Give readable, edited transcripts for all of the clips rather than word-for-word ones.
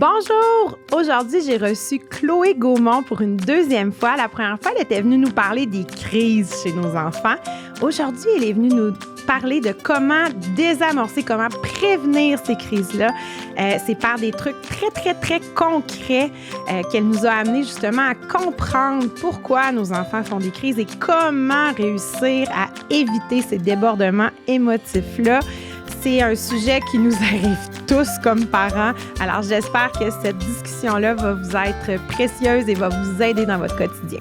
Bonjour! Aujourd'hui, j'ai reçu Chloé Gaumont pour une deuxième fois. La première fois, elle était venue nous parler des crises chez nos enfants. Aujourd'hui, elle est venue nous parler de comment désamorcer, comment prévenir ces crises-là. C'est par des trucs très concrets qu'elle nous a amenés justement à comprendre pourquoi nos enfants font des crises et comment réussir à éviter ces débordements émotifs-là. C'est un sujet qui nous arrive tous comme parents. Alors, j'espère que cette discussion-là va vous être précieuse et va vous aider dans votre quotidien.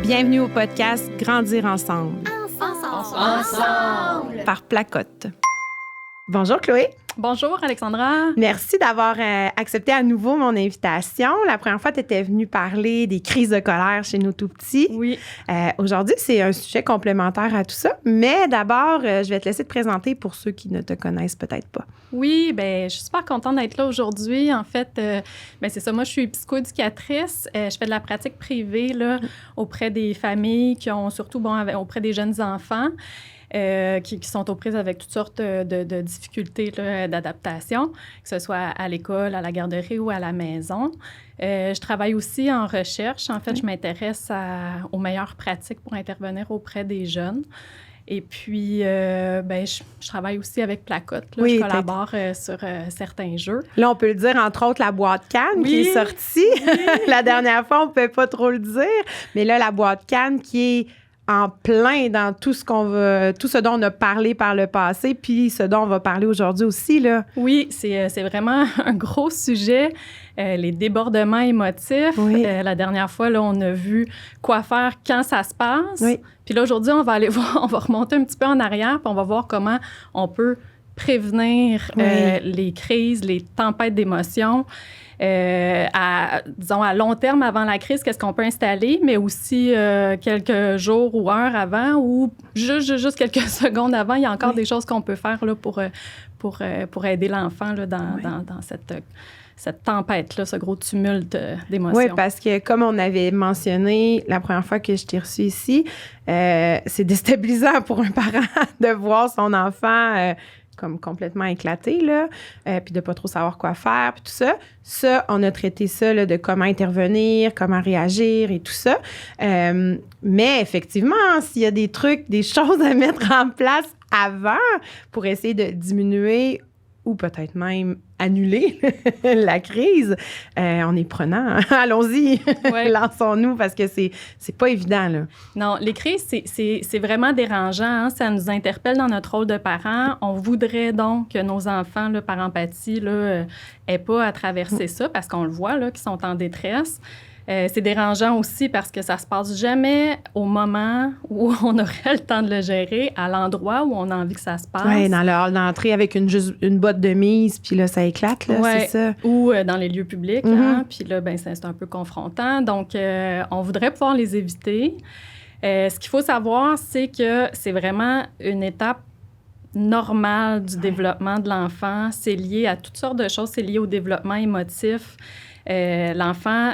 Bienvenue au podcast Grandir ensemble. Ensemble! Par Placote. Bonjour Chloé. Bonjour Alexandra. Merci d'avoir accepté à nouveau mon invitation. La première fois, tu étais venue parler des crises de colère chez nos tout-petits. Oui. Aujourd'hui, c'est un sujet complémentaire à tout ça. Mais d'abord, je vais te laisser te présenter pour ceux qui ne te connaissent peut-être pas. Oui, bien, je suis super contente d'être là aujourd'hui. En fait, c'est ça. Moi, je suis psychoéducatrice. Je fais de la pratique privée là, auprès des familles qui ont surtout, auprès des jeunes enfants. Qui sont aux prises avec toutes sortes de difficultés là, d'adaptation, que ce soit à l'école, à la garderie ou à la maison. Je travaille aussi en recherche. En fait, je m'intéresse aux meilleures pratiques pour intervenir auprès des jeunes. Et puis, je travaille aussi avec Placote. Là, oui, je collabore sur certains jeux. Là, on peut le dire, entre autres, la boîte Cannes qui est sortie. Oui. La dernière fois, on ne pouvait pas trop le dire. Mais là, la boîte Cannes qui est en plein dans tout ce dont on a parlé par le passé, puis ce dont on va parler aujourd'hui aussi, là. Oui, c'est vraiment un gros sujet, les débordements émotifs. Oui. La dernière fois, là, on a vu quoi faire quand ça se passe. Oui. Puis là, aujourd'hui, on va aller voir, on va remonter un petit peu en arrière, puis on va voir comment on peut prévenir les crises, les tempêtes d'émotions. À long terme avant la crise, qu'est-ce qu'on peut installer, mais aussi quelques jours ou heures avant ou juste quelques secondes avant, il y a encore des choses qu'on peut faire là, pour aider l'enfant là, dans cette tempête-là, ce gros tumulte d'émotions. Oui, parce que comme on avait mentionné la première fois que je t'ai reçue ici, c'est déstabilisant pour un parent de voir son enfant comme complètement éclaté, là, puis de pas trop savoir quoi faire, puis tout ça. Ça, on a traité ça, là, de comment intervenir, comment réagir et tout ça. Mais effectivement, s'il y a des trucs, des choses à mettre en place avant pour essayer de diminuer ou peut-être même annuler la crise, on est prenant. Allons-y, lançons-nous, parce que c'est pas évident, là. Non, les crises, c'est vraiment dérangeant. Hein? Ça nous interpelle dans notre rôle de parents. On voudrait donc que nos enfants, là, par empathie, aient pas à traverser ça, parce qu'on le voit, là, qu'ils sont en détresse. C'est dérangeant aussi parce que ça se passe jamais au moment où on aurait le temps de le gérer, à l'endroit où on a envie que ça se passe. Oui, dans l'entrée avec une botte de mise, puis là, ça éclate, là, c'est ça. Ou dans les lieux publics, hein, puis là, c'est un peu confrontant. Donc, on voudrait pouvoir les éviter. Ce qu'il faut savoir, c'est que c'est vraiment une étape normale du développement de l'enfant. C'est lié à toutes sortes de choses. C'est lié au développement émotif. L'enfant...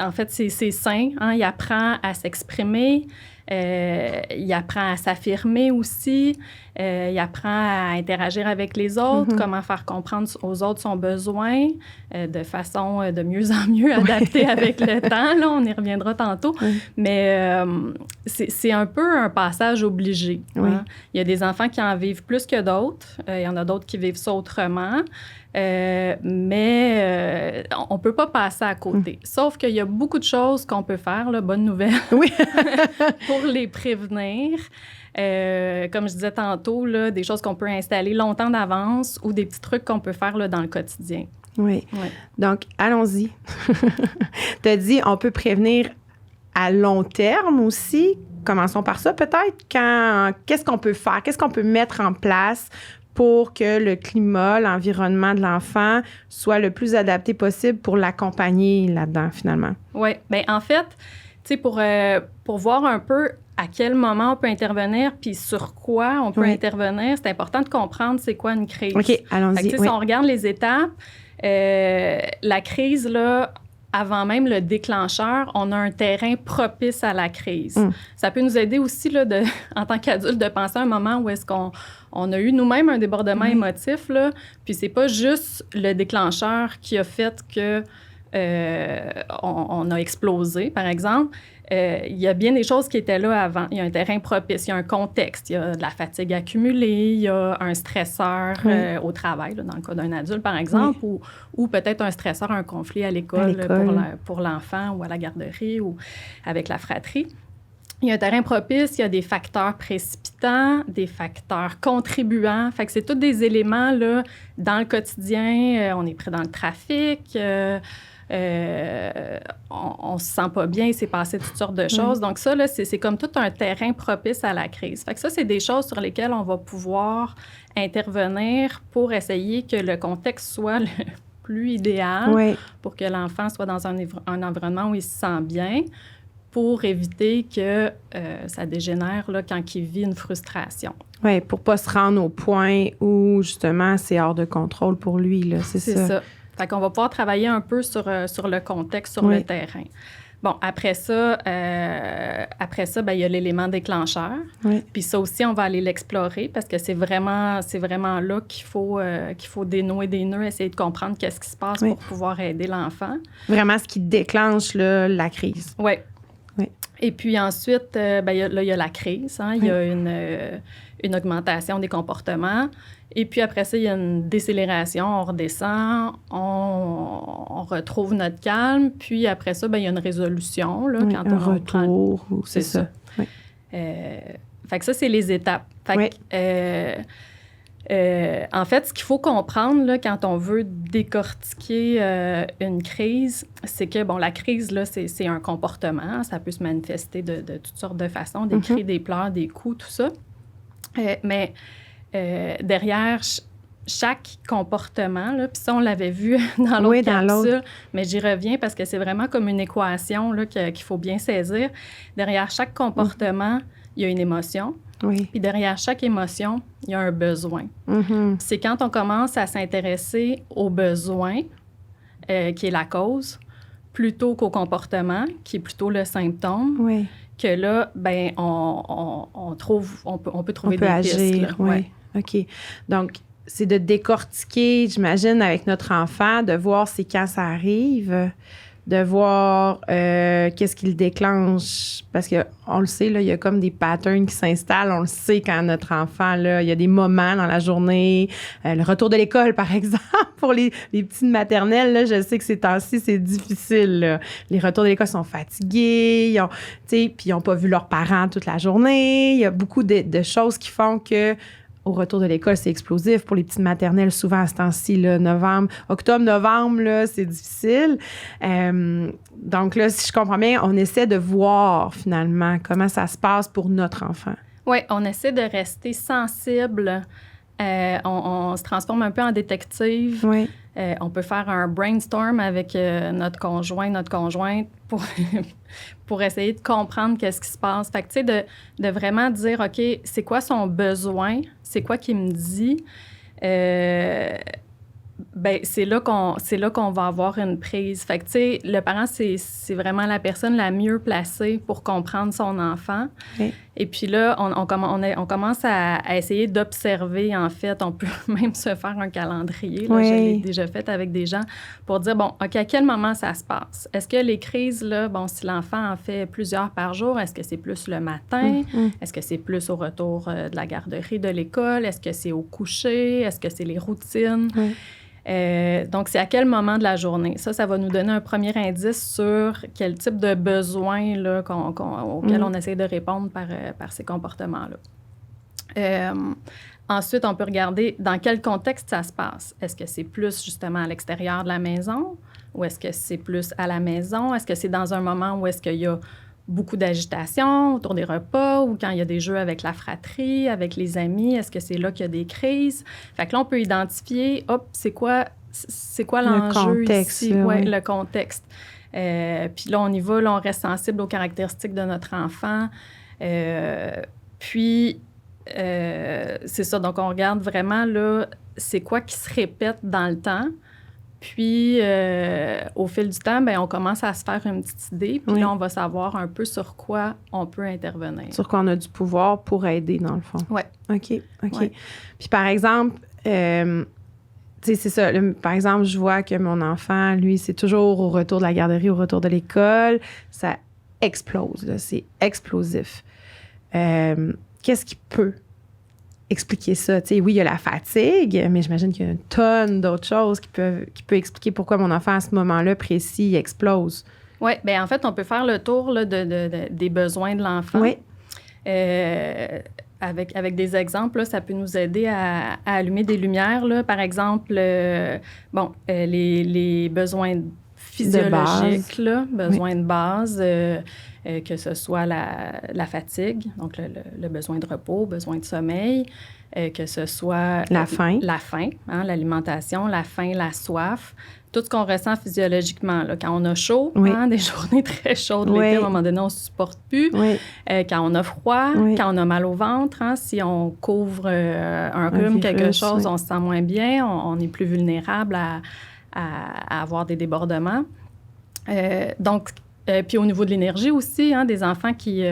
En fait, c'est sain. Hein? Il apprend à s'exprimer, il apprend à s'affirmer aussi, il apprend à interagir avec les autres, comment faire comprendre aux autres son besoin de façon de mieux en mieux adaptée avec le temps. Là, on y reviendra tantôt. Mais c'est un peu un passage obligé. Hein? Il y a des enfants qui en vivent plus que d'autres. Il y en a d'autres qui vivent ça autrement. Mais on ne peut pas passer à côté. Sauf qu'il y a beaucoup de choses qu'on peut faire, là, bonne nouvelle, pour les prévenir. Comme je disais tantôt, là, des choses qu'on peut installer longtemps d'avance ou des petits trucs qu'on peut faire là, dans le quotidien. Oui. Donc, allons-y. Tu as dit, on peut prévenir à long terme aussi. Commençons par ça, peut-être. Qu'est-ce qu'on peut faire? Qu'est-ce qu'on peut mettre en place pour que le climat, l'environnement de l'enfant soit le plus adapté possible pour l'accompagner là-dedans, finalement? Oui. Bien, en fait, tu sais, pour voir un peu à quel moment on peut intervenir puis sur quoi on peut intervenir, c'est important de comprendre c'est quoi une crise. OK, allons-y. Si on regarde les étapes, la crise, là, avant même le déclencheur, on a un terrain propice à la crise. Ça peut nous aider aussi, là, en tant qu'adulte, de penser à un moment où est-ce qu'on a eu nous-mêmes un débordement émotif, là, puis c'est pas juste le déclencheur qui a fait que on a explosé, par exemple. Il y a bien des choses qui étaient là avant. Il y a un terrain propice, il y a un contexte, il y a de la fatigue accumulée, il y a un stresseur au travail, là, dans le cas d'un adulte, par exemple, ou peut-être un stresseur, un conflit à l'école pour l'enfant ou à la garderie ou avec la fratrie. Il y a un terrain propice, il y a des facteurs précipitants, des facteurs contribuants. Fait que c'est tous des éléments là, dans le quotidien. On est pris dans le trafic. On se sent pas bien, il s'est passé toutes sortes de choses. Donc ça, là, c'est comme tout un terrain propice à la crise. Fait que ça, c'est des choses sur lesquelles on va pouvoir intervenir pour essayer que le contexte soit le plus idéal pour que l'enfant soit dans un environnement où il se sent bien, pour éviter que ça dégénère là, quand il vit une frustration. Oui, pour pas se rendre au point où, justement, c'est hors de contrôle pour lui, là, c'est ça. Fait qu'on va pouvoir travailler un peu sur le contexte, sur le terrain. Bon, après ça, ben, il y a l'élément déclencheur. Puis ça aussi, on va aller l'explorer parce que c'est vraiment là qu'il faut dénouer des nœuds, essayer de comprendre qu'est-ce qui se passe pour pouvoir aider l'enfant. Vraiment ce qui déclenche là, la crise. Oui. Et puis ensuite, ben, il y a la crise. Hein? Il y a une augmentation des comportements. Et puis après ça, il y a une décélération. On redescend, on retrouve notre calme. Puis après ça, ben, il y a une résolution. Là, quand un retour. C'est ça. Fait que ça, c'est les étapes. Fait que, en fait, ce qu'il faut comprendre là, quand on veut décortiquer une crise, c'est que, bon, la crise, là, c'est un comportement. Ça peut se manifester de toutes sortes de façons, des cris, des pleurs, des coups, tout ça. Mais derrière chaque comportement, là, puis ça, on l'avait vu dans l'autre capsule, mais j'y reviens parce que c'est vraiment comme une équation là, qu'il faut bien saisir. Derrière chaque comportement, il y a une émotion. Puis derrière chaque émotion, il y a un besoin. C'est quand on commence à s'intéresser au besoin, qui est la cause, plutôt qu'au comportement, qui est plutôt le symptôme, que là, ben on peut trouver des pistes. Agir, OK. Donc, c'est de décortiquer, j'imagine, avec notre enfant, de voir c'est quand ça arrive, de voir qu'est-ce qui le déclenche. Parce qu'on le sait, là, il y a comme des patterns qui s'installent. On le sait quand notre enfant, là, il y a des moments dans la journée. Le retour de l'école, par exemple, pour les petites maternelles, là, je sais que ces temps-ci, c'est difficile. Là. Les retours de l'école sont fatigués, puis ils n'ont pas vu leurs parents toute la journée. Il y a beaucoup de choses qui font que au retour de l'école, c'est explosif. Pour les petites maternelles, souvent à ce temps-ci, là, octobre, novembre, là, c'est difficile. Donc là, si je comprends bien, on essaie de voir finalement comment ça se passe pour notre enfant. Oui, on essaie de rester sensible. On se transforme un peu en détective. On peut faire un brainstorm avec notre conjointe pour essayer de comprendre qu'est-ce qui se passe. Fait que, tu sais, de vraiment dire, OK, c'est quoi son besoin? C'est quoi qu'il me dit? Ben c'est là qu'on va avoir une prise. Fait que, tu sais, le parent, c'est vraiment la personne la mieux placée pour comprendre son enfant. Et puis là, on commence à essayer d'observer, en fait. On peut même se faire un calendrier. Là, je l'ai déjà fait avec des gens pour dire, bon, OK, à quel moment ça se passe? Est-ce que les crises, là, bon, si l'enfant en fait plusieurs par jour, est-ce que c'est plus le matin? Est-ce que c'est plus au retour de la garderie, de l'école? Est-ce que c'est au coucher? Est-ce que c'est les routines? Donc, c'est à quel moment de la journée? Ça va nous donner un premier indice sur quel type de besoin là, auquel on essaie de répondre par ces comportements-là. Ensuite, on peut regarder dans quel contexte ça se passe. Est-ce que c'est plus justement à l'extérieur de la maison ou est-ce que c'est plus à la maison? Est-ce que c'est dans un moment où est-ce qu'il y a beaucoup d'agitation autour des repas ou quand il y a des jeux avec la fratrie, avec les amis, est-ce que c'est là qu'il y a des crises? Fait que là, on peut identifier, c'est quoi l'enjeu ici? Le contexte. Puis là, on y va, là, on reste sensible aux caractéristiques de notre enfant. Puis, c'est ça, donc on regarde vraiment, là, c'est quoi qui se répète dans le temps Puis, au fil du temps, bien, on commence à se faire une petite idée. Puis là, on va savoir un peu sur quoi on peut intervenir. Sur quoi on a du pouvoir pour aider, dans le fond. Oui. OK. Ouais. Puis, par exemple, tu sais, c'est ça. Là, par exemple, je vois que mon enfant, lui, c'est toujours au retour de la garderie, au retour de l'école. Ça explose, là. C'est explosif. Qu'est-ce qui peut expliquer ça? Tu sais, oui, il y a la fatigue, mais j'imagine qu'il y a une tonne d'autres choses qui peut expliquer pourquoi mon enfant, à ce moment-là précis, il explose. Oui, bien, en fait, on peut faire le tour là, des besoins de l'enfant. Oui. Avec des exemples, là, ça peut nous aider à allumer des lumières. Là. Par exemple, les besoins physiologiques, besoins de base, que ce soit la fatigue, donc le besoin de repos, besoin de sommeil, que ce soit la faim, hein, l'alimentation, la faim, la soif, tout ce qu'on ressent physiologiquement. Là. Quand on a chaud, hein, des journées très chaudes, l'été, à un moment donné, on ne supporte plus. Quand on a froid, quand on a mal au ventre, hein, si on couvre un rhume, quelque chose, on se sent moins bien, on est plus vulnérable à avoir des débordements. Puis au niveau de l'énergie aussi, hein, des enfants qui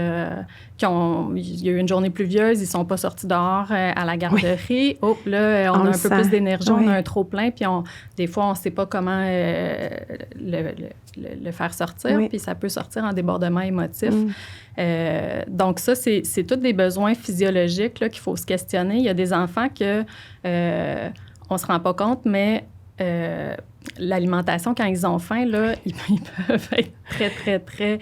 ont... Il y a eu une journée pluvieuse, ils ne sont pas sortis dehors à la garderie. Oh, là, on a un peu plus d'énergie, on a un trop-plein, puis des fois, on ne sait pas comment le faire sortir, puis ça peut sortir en débordement émotif. Donc ça, c'est tous des besoins physiologiques là, qu'il faut se questionner. Il y a des enfants que on ne se rend pas compte, mais... l'alimentation, quand ils ont faim, là, ils peuvent être très, très, très...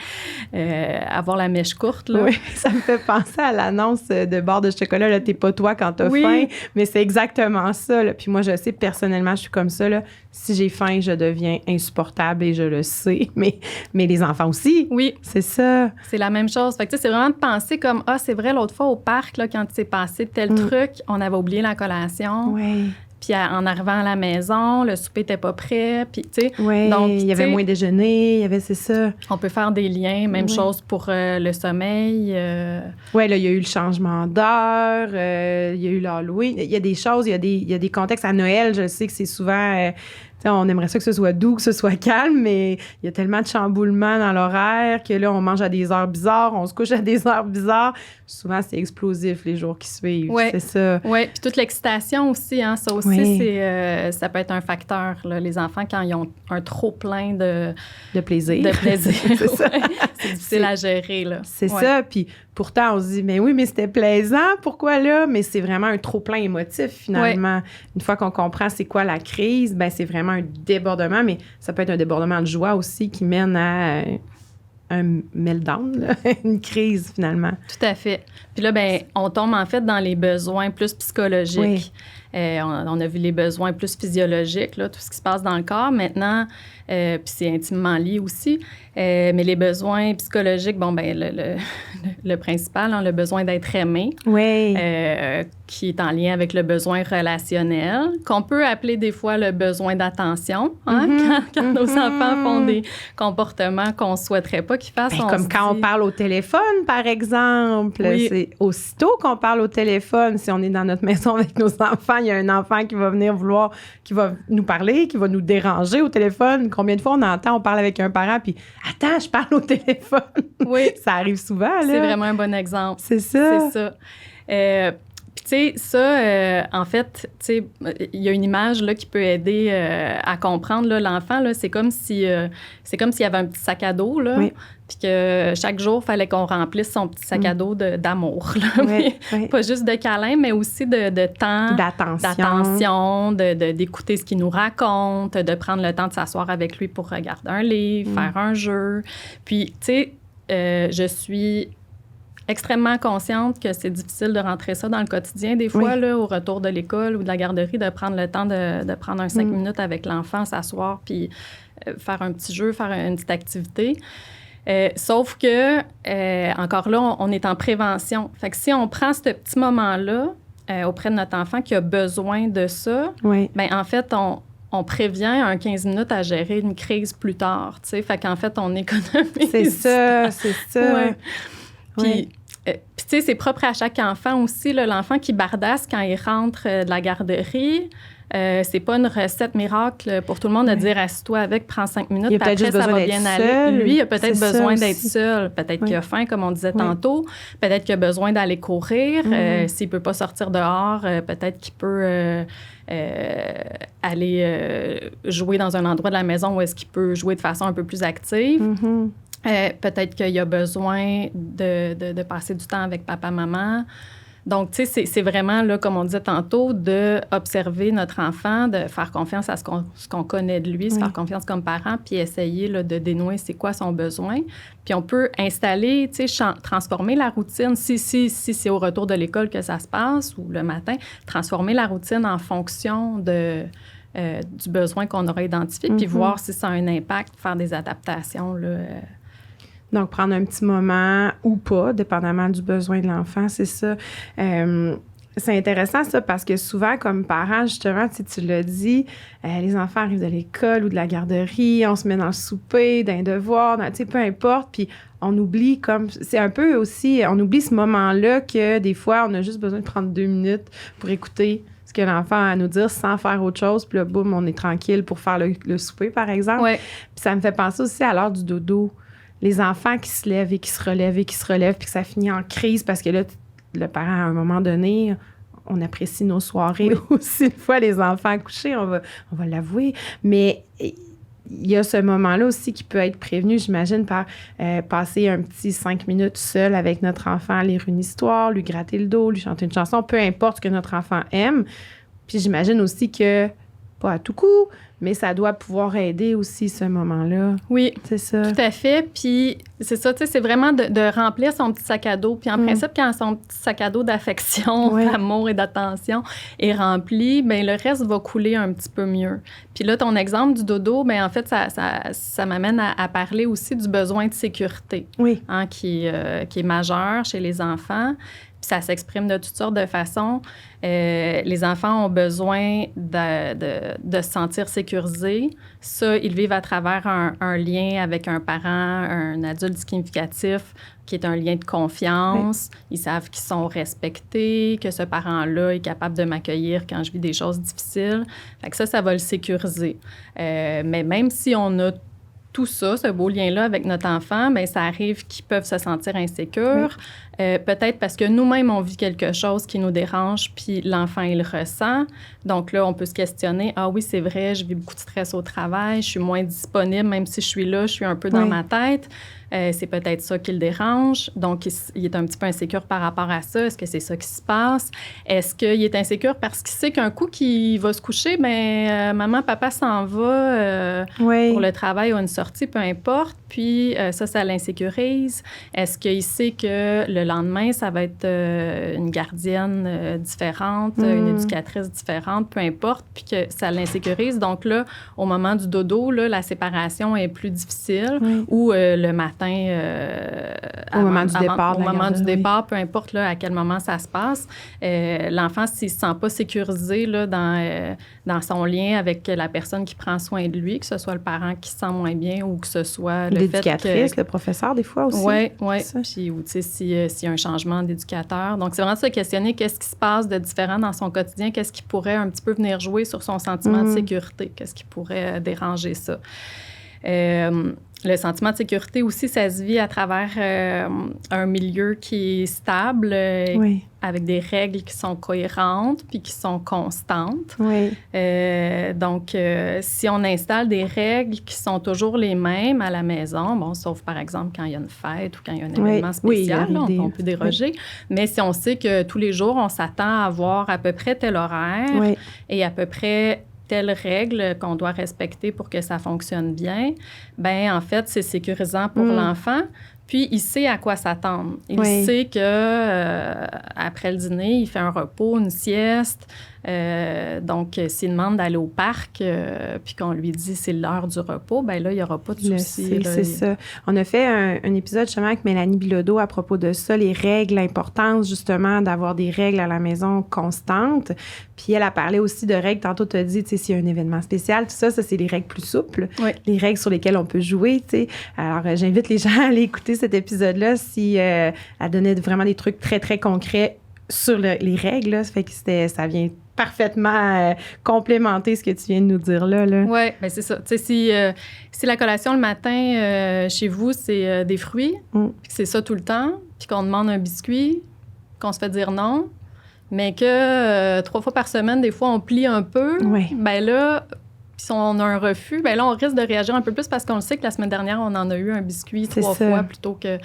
avoir la mèche courte, là. Oui, ça me fait penser à l'annonce de barre de chocolat, là, t'es pas toi quand t'as faim, mais c'est exactement ça, là. Puis moi, je sais, personnellement, je suis comme ça, là. Si j'ai faim, je deviens insupportable et je le sais, mais les enfants aussi. Oui. C'est ça. C'est la même chose. Fait que, tu sais, c'est vraiment de penser comme, c'est vrai, l'autre fois au parc, là, quand il s'est passé tel truc, on avait oublié la collation. Oui. Puis en arrivant à la maison, le souper n'était pas prêt. Puis, tu sais, donc, il y avait moins déjeuner, c'est ça. On peut faire des liens. Même chose pour le sommeil. Oui, là, il y a eu le changement d'heure, il y a eu l'Halloween. Il y a des choses, il y a des contextes. À Noël, je sais que c'est souvent... on aimerait ça que ce soit doux, que ce soit calme, mais il y a tellement de chamboulements dans l'horaire que là, on mange à des heures bizarres, on se couche à des heures bizarres. Souvent, c'est explosif les jours qui suivent, c'est ça. Oui, puis toute l'excitation aussi, hein, ça aussi, ça peut être un facteur. Là, les enfants, quand ils ont un trop-plein de plaisir. C'est ça. C'est difficile à gérer, là. C'est ça, puis pourtant, on se dit, mais oui, mais c'était plaisant, pourquoi là? Mais c'est vraiment un trop-plein émotif, finalement. Une fois qu'on comprend c'est quoi la crise, ben c'est vraiment un débordement, mais ça peut être un débordement de joie aussi qui mène à un meltdown, là, une crise, finalement. Tout à fait. Puis là, ben on tombe en fait dans les besoins plus psychologiques. On a vu les besoins plus physiologiques, là, tout ce qui se passe dans le corps. Maintenant, puis c'est intimement lié aussi, mais les besoins psychologiques, bon, ben le principal, hein, le besoin d'être aimé, qui est en lien avec le besoin relationnel, qu'on peut appeler des fois le besoin d'attention, hein, quand nos enfants font des comportements qu'on ne souhaiterait pas qu'ils fassent. Comme quand on parle au téléphone, par exemple. C'est aussitôt qu'on parle au téléphone, si on est dans notre maison avec nos enfants, il y a un enfant qui va venir qui va nous parler, qui va nous déranger au téléphone. Combien de fois on parle avec un parent, puis « Attends, je parle au téléphone! » Oui. Ça arrive souvent, là. C'est vraiment un bon exemple. C'est ça. C'est ça. Puis, tu sais, ça, en fait, tu sais, il y a une image là, qui peut aider à comprendre là, l'enfant. Là, c'est comme s'il y avait un petit sac à dos, là, puis que chaque jour, il fallait qu'on remplisse son petit sac à dos d'amour. Là, pas juste de câlins, mais aussi de temps, d'attention, d'écouter ce qu'il nous raconte, de prendre le temps de s'asseoir avec lui pour regarder un livre, faire un jeu. Puis, tu sais, je suis extrêmement consciente que c'est difficile de rentrer ça dans le quotidien. Des fois, là, au retour de l'école ou de la garderie, de prendre le temps de prendre 5 minutes avec l'enfant, s'asseoir, puis faire un petit jeu, faire une petite activité. Sauf que, encore là, on est en prévention. Fait que si on prend ce petit moment-là auprès de notre enfant qui a besoin de ça, bien, en fait, on prévient un 15 minutes à gérer une crise plus tard, tu sais. Fait qu'en fait, on économise. C'est ça. Puis, tu sais, c'est propre à chaque enfant aussi. Là, l'enfant qui bardasse quand il rentre de la garderie, C'est pas une recette miracle pour tout le monde de dire assis-toi avec, prends 5 minutes, puis après ça va bien aller. Lui, il a peut-être besoin d'être seul. Peut-être qu'il a faim, comme on disait tantôt. Peut-être qu'il a besoin d'aller courir. S'il peut pas sortir dehors, peut-être qu'il peut aller jouer dans un endroit de la maison où est-ce qu'il peut jouer de façon un peu plus active. Peut-être qu'il a besoin de passer du temps avec papa-maman. Donc, tu sais, c'est vraiment, là, comme on disait tantôt, d'observer notre enfant, de faire confiance à ce qu'on connaît de lui, se faire confiance comme parent, puis essayer là, de dénouer c'est quoi son besoin. Puis on peut installer, tu sais, transformer la routine. Si c'est au retour de l'école que ça se passe ou le matin, transformer la routine en fonction du besoin qu'on aura identifié, puis voir si ça a un impact, faire des adaptations, là. Donc, prendre un petit moment ou pas, dépendamment du besoin de l'enfant, c'est ça. C'est intéressant, ça, parce que souvent, comme parents, justement, tu l'as dit, les enfants arrivent de l'école ou de la garderie, on se met dans le souper, dans les devoirs, tu sais, peu importe, puis on oublie comme... C'est un peu aussi... On oublie ce moment-là que, des fois, on a juste besoin de prendre 2 minutes pour écouter ce que l'enfant a à nous dire sans faire autre chose, puis là, boum, on est tranquille pour faire le souper, par exemple. Ouais. Puis ça me fait penser aussi à l'heure du dodo. Les enfants qui se lèvent et qui se relèvent et qui se relèvent, puis que ça finit en crise parce que là, le parent, à un moment donné, on apprécie nos soirées aussi. Une fois les enfants couchés, on va l'avouer. Mais il y a ce moment-là aussi qui peut être prévenu, j'imagine, par passer un petit 5 minutes seul avec notre enfant, lire une histoire, lui gratter le dos, lui chanter une chanson, peu importe ce que notre enfant aime. Puis j'imagine aussi que, pas à tout coup, mais ça doit pouvoir aider aussi ce moment-là. Oui, c'est ça. Tout à fait. Puis c'est ça, tu sais, c'est vraiment de remplir son petit sac à dos. Puis en principe, quand son petit sac à dos d'affection, d'amour et d'attention est rempli, bien, le reste va couler un petit peu mieux. Puis là, ton exemple du dodo, bien, en fait, ça m'amène à parler aussi du besoin de sécurité, qui est majeur chez les enfants. Puis ça s'exprime de toutes sortes de façons. Les enfants ont besoin de se sentir sécurisés. Ça, ils vivent à travers un lien avec un parent, un adulte significatif, qui est un lien de confiance. Ils savent qu'ils sont respectés, que ce parent-là est capable de m'accueillir quand je vis des choses difficiles. Fait que ça va le sécuriser. Mais même si on a tout ça, ce beau lien-là avec notre enfant, bien, ça arrive qu'ils peuvent se sentir insécures. Peut-être parce que nous-mêmes, on vit quelque chose qui nous dérange, puis l'enfant, il le ressent. Donc là, on peut se questionner, ah oui, c'est vrai, je vis beaucoup de stress au travail, je suis moins disponible, même si je suis là, je suis un peu dans ma tête. C'est peut-être ça qui le dérange. Donc, il est un petit peu insécure par rapport à ça. Est-ce que c'est ça qui se passe? Est-ce qu'il est insécure parce qu'il sait qu'un coup qu'il va se coucher, bien, maman, papa s'en va pour le travail ou une sortie, peu importe. Puis, ça l'insécurise. Est-ce qu'il sait que le lendemain, ça va être une gardienne différente, une éducatrice différente, peu importe, puis que ça l'insécurise? Donc là, au moment du dodo, là, la séparation est plus difficile. Ou le matin, au moment du départ, peu importe là, à quel moment ça se passe, l'enfant, s'il ne se sent pas sécurisé là, dans son lien avec la personne qui prend soin de lui, que ce soit le parent qui se sent moins bien ou que ce soit l'éducatrice, le professeur, des fois aussi. Oui. Puis, ou tu sais, s'il y a un changement d'éducateur. Donc, c'est vraiment de se questionner qu'est-ce qui se passe de différent dans son quotidien, qu'est-ce qui pourrait un petit peu venir jouer sur son sentiment de sécurité, qu'est-ce qui pourrait déranger ça. Le sentiment de sécurité aussi, ça se vit à travers un milieu qui est stable, avec des règles qui sont cohérentes puis qui sont constantes. Donc, si on installe des règles qui sont toujours les mêmes à la maison, bon, sauf par exemple quand il y a une fête ou quand il y a un événement spécial, là, on peut déroger. Mais si on sait que tous les jours, on s'attend à avoir à peu près tel horaire et à peu près telle règle qu'on doit respecter pour que ça fonctionne bien, bien, en fait, c'est sécurisant pour l'enfant. Puis, il sait à quoi s'attendre. Il sait que après le dîner, il fait un repos, une sieste. Donc, s'il demande d'aller au parc, puis qu'on lui dit c'est l'heure du repos, bien là, il n'y aura pas de souci. C'est ça. On a fait un épisode justement avec Mélanie Bilodeau à propos de ça, les règles, l'importance justement d'avoir des règles à la maison constantes. Puis elle a parlé aussi de règles. Tantôt, tu as dit, tu sais, s'il y a un événement spécial, tout ça, c'est les règles plus souples. Les règles sur lesquelles on peut jouer, tu sais. Alors, j'invite les gens à aller écouter cet épisode-là si elle donnait vraiment des trucs très, très concrets sur les règles. Là. Ça fait que ça vient parfaitement complémenter ce que tu viens de nous dire là. Oui, bien c'est ça. Tu sais, si la collation le matin chez vous, c'est des fruits, puis que c'est ça tout le temps, puis qu'on demande un biscuit, qu'on se fait dire non, mais que 3 fois par semaine, des fois, on plie un peu, bien là, si on a un refus, bien là, on risque de réagir un peu plus parce qu'on le sait que la semaine dernière, on en a eu un biscuit 3 fois plutôt que...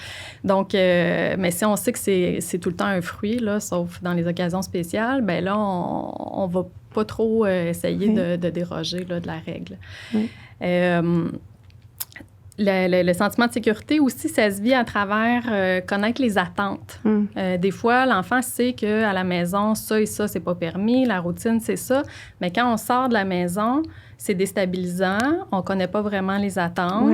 Donc, mais si on sait que c'est tout le temps un fruit, là, sauf dans les occasions spéciales, bien là, on va pas trop essayer de déroger là, de la règle. Le sentiment de sécurité aussi, ça se vit à travers connaître les attentes. Des fois, l'enfant sait qu'à la maison, ça et ça, c'est pas permis, la routine, c'est ça. Mais quand on sort de la maison, c'est déstabilisant, on connaît pas vraiment les attentes.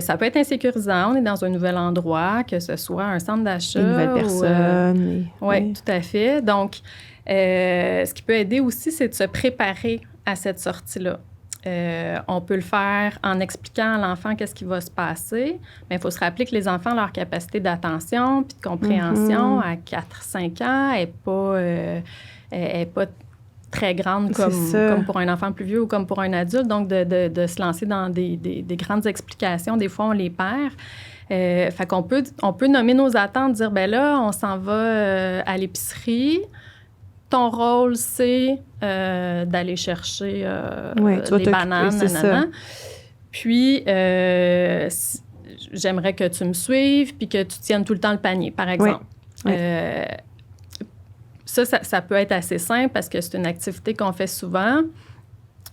Ça peut être insécurisant, on est dans un nouvel endroit, que ce soit un centre d'achat. Une nouvelle personne. Oui, tout à fait. Donc, ce qui peut aider aussi, c'est de se préparer à cette sortie-là. On peut le faire en expliquant à l'enfant qu'est-ce qui va se passer, mais il faut se rappeler que les enfants, leur capacité d'attention puis de compréhension à 4-5 ans est pas très grande comme pour un enfant plus vieux ou comme pour un adulte. Donc, de se lancer dans des grandes explications, des fois, on les perd. Fait qu'on peut nommer nos attentes, dire, ben là, on s'en va à l'épicerie. Ton rôle, c'est d'aller chercher les bananes, nanana. Puis, j'aimerais que tu me suives puis que tu tiennes tout le temps le panier, par exemple. Ça peut être assez simple parce que c'est une activité qu'on fait souvent.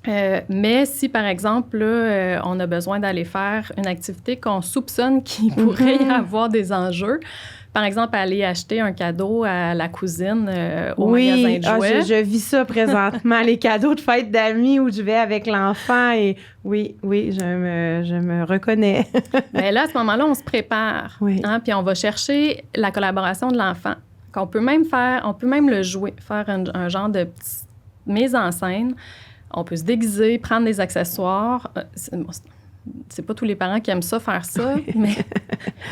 Mais si, par exemple, là, on a besoin d'aller faire une activité qu'on soupçonne qu'il pourrait y avoir des enjeux, par exemple, aller acheter un cadeau à la cousine au magasin de jouets. Je vis ça présentement, les cadeaux de fête d'amis où je vais avec l'enfant et oui, je me reconnais. Bien là, à ce moment-là, on se prépare, puis on va chercher la collaboration de l'enfant. On peut même le jouer, faire un genre de petite mise en scène. On peut se déguiser, prendre des accessoires. C'est pas tous les parents qui aiment ça, faire ça, mais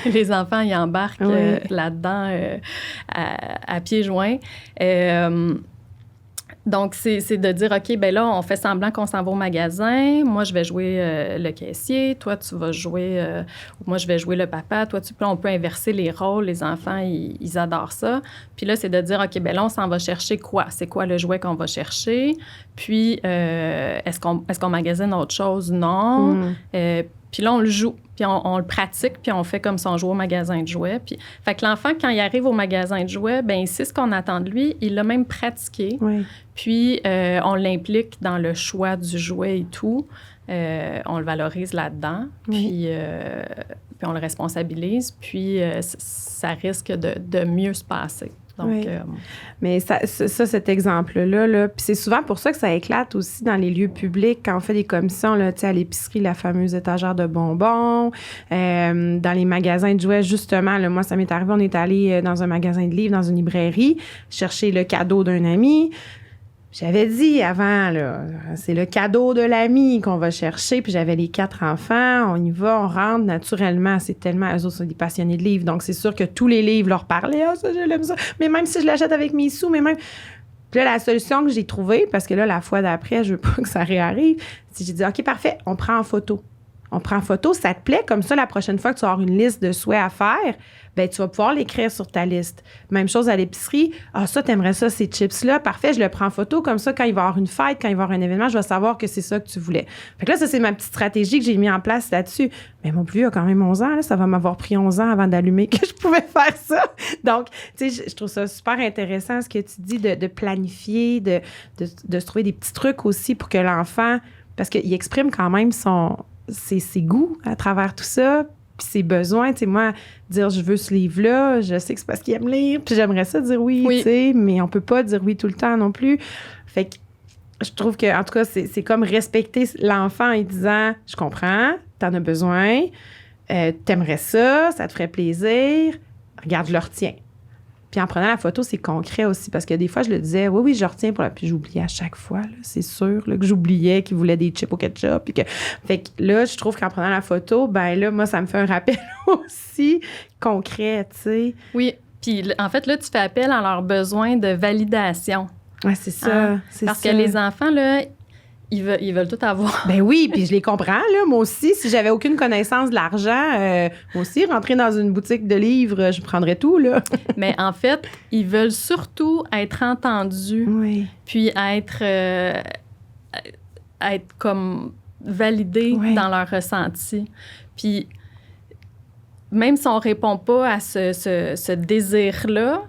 les enfants, ils embarquent là-dedans à pieds joints. Donc, c'est de dire, OK, bien là, on fait semblant qu'on s'en va au magasin. Moi, je vais jouer le caissier. Toi, tu vas jouer... moi, je vais jouer le papa. Toi, puis là, on peut inverser les rôles. Les enfants, ils adorent ça. Puis là, c'est de dire, OK, bien là, on s'en va chercher quoi? C'est quoi le jouet qu'on va chercher? Puis, est-ce qu'on magasine autre chose? Non. Puis là, on le joue, puis on le pratique, puis on fait comme si on jouait au magasin de jouets. Puis, fait que l'enfant, quand il arrive au magasin de jouets, bien, il sait ce qu'on attend de lui. Il l'a même pratiqué. Puis, on l'implique dans le choix du jouet et tout. On le valorise là-dedans. Puis on le responsabilise. Puis, ça risque de mieux se passer. Donc, mais cet exemple-là, puis c'est souvent pour ça que ça éclate aussi dans les lieux publics, quand on fait des commissions, là, à l'épicerie, la fameuse étagère de bonbons, dans les magasins de jouets, justement, là, moi, ça m'est arrivé, on est allé dans un magasin de livres, dans une librairie, chercher le cadeau d'un ami. J'avais dit avant, là, c'est le cadeau de l'ami qu'on va chercher, puis j'avais les 4 enfants, on y va, on rentre naturellement, c'est tellement, eux autres sont des passionnés de livres, donc c'est sûr que tous les livres leur parlaient, « Ah, ça, je l'aime ça », mais même si je l'achète avec mes sous, mais même... Puis là, la solution que j'ai trouvée, parce que là, la fois d'après, je veux pas que ça réarrive, c'est que j'ai dit, OK, parfait, on prend en photo. On prend en photo, ça te plaît, comme ça, la prochaine fois que tu vas avoir une liste de souhaits à faire, bien, tu vas pouvoir l'écrire sur ta liste. Même chose à l'épicerie. Ah, ça, t'aimerais ça, ces chips-là. Parfait, je le prends en photo. Comme ça, quand il va y avoir une fête, quand il va y avoir un événement, je vais savoir que c'est ça que tu voulais. Fait que là, ça, c'est ma petite stratégie que j'ai mis en place là-dessus. Mais mon plus vieux a quand même 11 ans. Là, ça va m'avoir pris 11 ans avant d'allumer que je pouvais faire ça. Donc, tu sais, je trouve ça super intéressant, ce que tu dis, de planifier, de se trouver des petits trucs aussi pour que l'enfant... Parce qu'il exprime quand même ses goûts à travers tout ça, puis ses besoins. Tu sais, moi, dire « je veux ce livre-là », je sais que c'est parce qu'il aime lire, puis j'aimerais ça dire oui. Tu sais, mais on peut pas dire oui tout le temps non plus. Fait que je trouve que, en tout cas, c'est comme respecter l'enfant en disant « je comprends, t'en as besoin, t'aimerais ça, ça te ferait plaisir, regarde, je le retiens ». Puis en prenant la photo, c'est concret aussi, parce que des fois, je le disais, oui, je retiens pour la... Puis j'oubliais à chaque fois, là, c'est sûr, là, que j'oubliais qu'il voulait des chips au ketchup. Puis que... Fait que là, je trouve qu'en prenant la photo, ben là, moi, ça me fait un rappel aussi concret, tu sais. Oui, puis en fait, là, tu fais appel à leurs besoins de validation. Ouais, c'est ça. Parce que les enfants, là, ils veulent tout avoir. Ben oui, puis je les comprends, là. Moi aussi, si j'avais aucune connaissance de l'argent, moi aussi, rentrer dans une boutique de livres, je prendrais tout, là. Mais en fait, ils veulent surtout être entendus, puis être comme validés dans leur ressenti. Puis même si on ne répond pas à ce désir-là,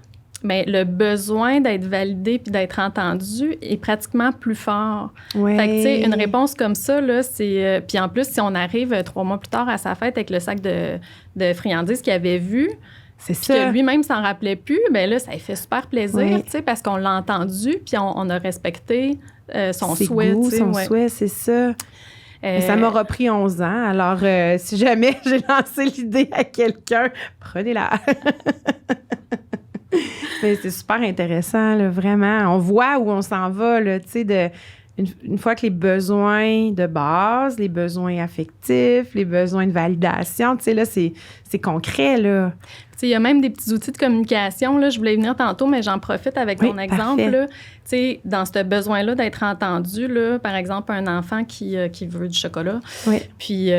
mais le besoin d'être validé puis d'être entendu est pratiquement plus fort. Ouais. Fait que, tu sais, une réponse comme ça, là, c'est... puis en plus, si on arrive 3 mois plus tard à sa fête avec le sac de friandises qu'il avait vu, c'est puis ça. que lui-même s'en rappelait plus, bien là, ça lui fait super plaisir, tu sais, parce qu'on l'a entendu puis on a respecté son souhait. Goûts, son souhait, c'est ça. Ça m'aura pris 11 ans. Alors, si jamais j'ai lancé l'idée à quelqu'un, prenez-la. Mais c'est super intéressant, là, vraiment. On voit où on s'en va, là, tu sais, une fois que les besoins de base, les besoins affectifs, les besoins de validation, tu sais, là, c'est concret, là. Tu sais, il y a même des petits outils de communication, là. Je voulais venir tantôt, mais j'en profite avec ton exemple, là. Tu sais, dans ce besoin-là d'être entendu, là, par exemple, un enfant qui veut du chocolat. Oui. Puis...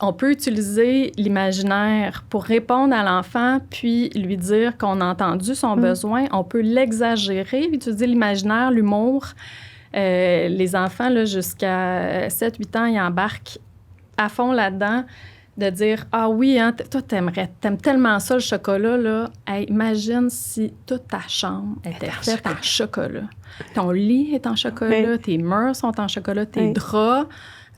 on peut utiliser l'imaginaire pour répondre à l'enfant, puis lui dire qu'on a entendu son besoin. On peut l'exagérer, utiliser l'imaginaire, l'humour. Les enfants, là, jusqu'à 7-8 ans, ils embarquent à fond là-dedans, de dire « Ah oui, hein, toi, t'aimes tellement ça, le chocolat, là. Hey, imagine si toute ta chambre était faite en chocolat. Ton lit est en chocolat, tes murs sont en chocolat, tes draps. »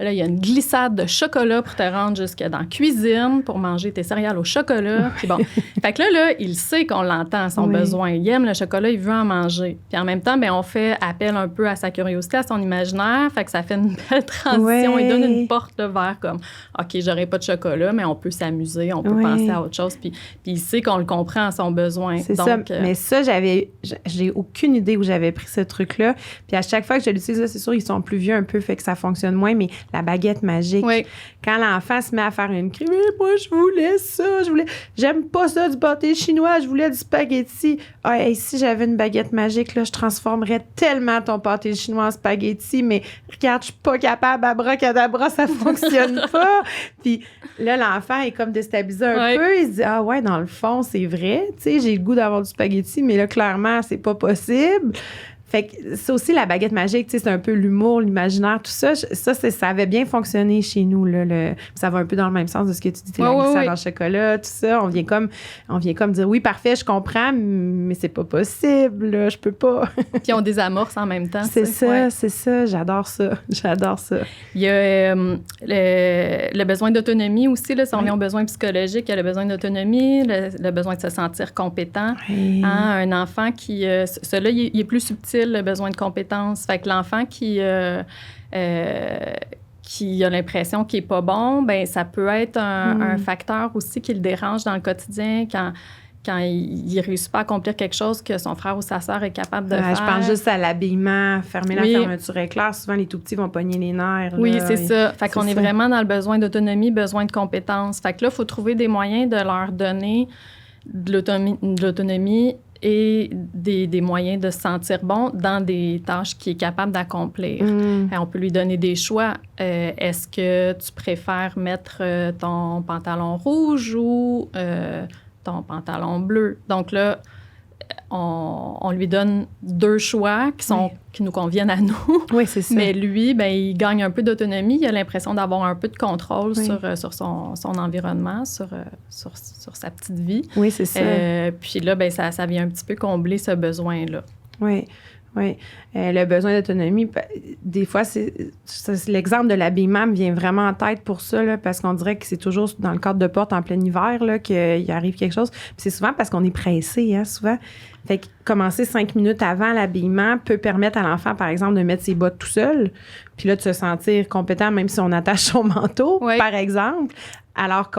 Là, il y a une glissade de chocolat pour te rendre jusque dans la cuisine pour manger tes céréales au chocolat. Puis bon, fait que là, il sait qu'on l'entend, son besoin. Il aime le chocolat, il veut en manger. Puis en même temps, bien, on fait appel un peu à sa curiosité, à son imaginaire. Fait que ça fait une belle transition. Il donne une porte vers comme, OK, j'aurai pas de chocolat, mais on peut s'amuser, on peut penser à autre chose. Puis il sait qu'on le comprend à son besoin. C'est donc, ça. Mais ça, j'ai aucune idée où j'avais pris ce truc-là. Puis à chaque fois que je l'utilise, là, c'est sûr, ils sont plus vieux un peu, fait que ça fonctionne moins, mais la baguette magique. Oui. Quand l'enfant se met à faire une cri, mais moi, je voulais ça, j'aime pas ça du pâté chinois, je voulais du spaghetti. Ah, hey, si j'avais une baguette magique, là, je transformerais tellement ton pâté chinois en spaghetti, mais regarde, je suis pas capable, abracadabra, ça fonctionne pas. Puis là, l'enfant est comme déstabilisé un peu, il se dit, ah ouais, dans le fond, c'est vrai, tu sais, j'ai le goût d'avoir du spaghetti, mais là, clairement, c'est pas possible. Fait que c'est aussi la baguette magique, tu sais, c'est un peu l'humour, l'imaginaire, tout ça. Ça avait bien fonctionné chez nous, là. Ça va un peu dans le même sens de ce que tu dis, la glissade en chocolat, tout ça. On vient comme dire, oui, parfait, je comprends, mais c'est pas possible, là, je peux pas. Puis on désamorce en même temps. C'est ça, j'adore ça. Il y a le besoin d'autonomie aussi, là, si on vient au besoin psychologique, il y a le besoin d'autonomie, le besoin de se sentir compétent. Un enfant qui... celui-là, il est plus subtil, le besoin de compétence. Fait que l'enfant qui a l'impression qu'il n'est pas bon, bien, ça peut être un facteur aussi qui le dérange dans le quotidien quand il ne réussit pas à accomplir quelque chose que son frère ou sa sœur est capable de faire. Je pense juste à l'habillement, fermer la fermeture éclair. Souvent, les tout-petits vont pogner les nerfs. Là, oui, c'est ça. Fait qu'on est vraiment dans le besoin d'autonomie, besoin de compétence. Fait que là, il faut trouver des moyens de leur donner de l'autonomie et des moyens de se sentir bon dans des tâches qu'il est capable d'accomplir. On peut lui donner des choix. Est-ce que tu préfères mettre ton pantalon rouge ou ton pantalon bleu? Donc là, on lui donne 2 choix qui nous conviennent à nous. Oui, c'est ça. Mais lui, bien, il gagne un peu d'autonomie. Il a l'impression d'avoir un peu de contrôle sur son environnement, sur sa petite vie. Oui, c'est ça. Puis là, bien, ça vient un petit peu combler ce besoin-là. Oui. Oui. Le besoin d'autonomie, des fois, l'exemple de l'habillement me vient vraiment en tête pour ça, là, parce qu'on dirait que c'est toujours dans le cadre de porte en plein hiver là, qu'il arrive quelque chose. Puis c'est souvent parce qu'on est pressé, hein, souvent. Fait que commencer 5 minutes avant l'habillement peut permettre à l'enfant, par exemple, de mettre ses bottes tout seul, puis là, de se sentir compétent, même si on attache son manteau, par exemple, alors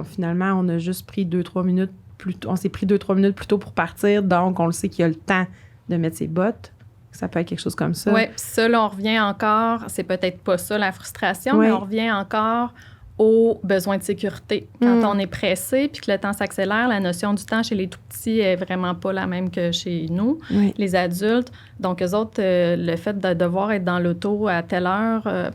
finalement, on a juste pris 2-3 minutes plus tôt. On s'est pris 2-3 minutes plus tôt pour partir, donc on le sait qu'il y a le temps de mettre ses bottes. Ça peut être quelque chose comme ça. Oui, puis ça, là, on revient encore, c'est peut-être pas ça la frustration, mais on revient encore aux besoins de sécurité. Quand on est pressé puis que le temps s'accélère, la notion du temps chez les tout-petits est vraiment pas la même que chez nous, les adultes. Donc, eux autres, le fait de devoir être dans l'auto à telle heure,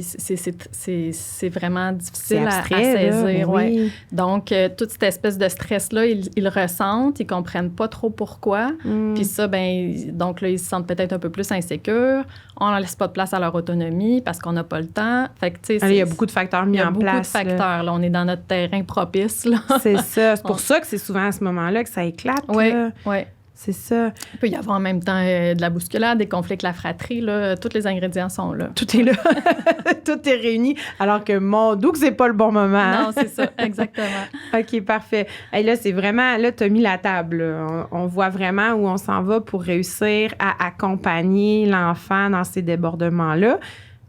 c'est vraiment difficile à saisir. Ouais. Donc, toute cette espèce de stress-là, ils le ressentent, ils comprennent pas trop pourquoi. Puis ça, donc là, ils se sentent peut-être un peu plus insécures. On ne laisse pas de place à leur autonomie parce qu'on n'a pas le temps. Fait que, tu sais, il y a beaucoup de facteurs mis en place. Il y a beaucoup de facteurs. Là, on est dans notre terrain propice. Là. C'est ça. C'est pour ça que c'est souvent à ce moment-là que ça éclate. Oui, oui. C'est ça. Il peut y avoir en même temps de la bousculade, des conflits avec la fratrie. Là, tous les ingrédients sont là. Tout est là. Tout est réuni. Alors que mon doux que c'est pas le bon moment. Non, c'est ça. Exactement. OK, parfait. Et là, c'est vraiment... Là, tu as mis la table. On voit vraiment où on s'en va pour réussir à accompagner l'enfant dans ces débordements-là.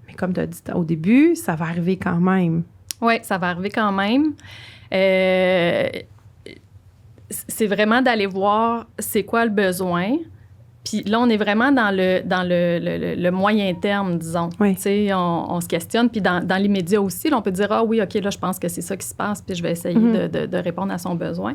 Mais comme tu as dit au début, ça va arriver quand même. Oui, ça va arriver quand même. C'est vraiment d'aller voir c'est quoi le besoin. Puis là, on est vraiment dans le moyen terme, disons. Oui. Tu sais, on se questionne. Puis dans l'immédiat aussi, là, on peut dire « Ah oui, OK, là, je pense que c'est ça qui se passe, puis je vais essayer de répondre à son besoin. »